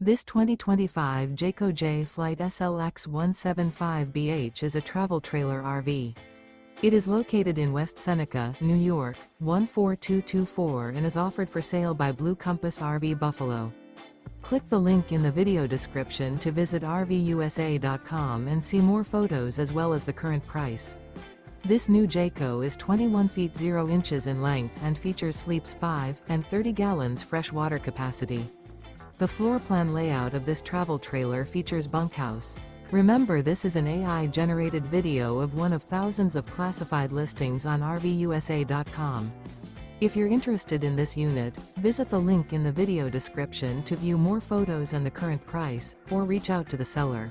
This 2025 Jayco Jay Flight SLX 175BH is a travel trailer RV. It is located in West Seneca, New York, 14224 and is offered for sale by Blue Compass RV Buffalo. Click the link in the video description to visit RVUSA.com and see more photos as well as the current price. This new Jayco is 21 feet 0 inches in length and features sleeps 5 and 30 gallons fresh water capacity. The floor plan layout of this travel trailer features bunkhouse. Remember, this is an AI-generated video of one of thousands of classified listings on RVUSA.com. If you're interested in this unit, visit the link in the video description to view more photos and the current price, or reach out to the seller.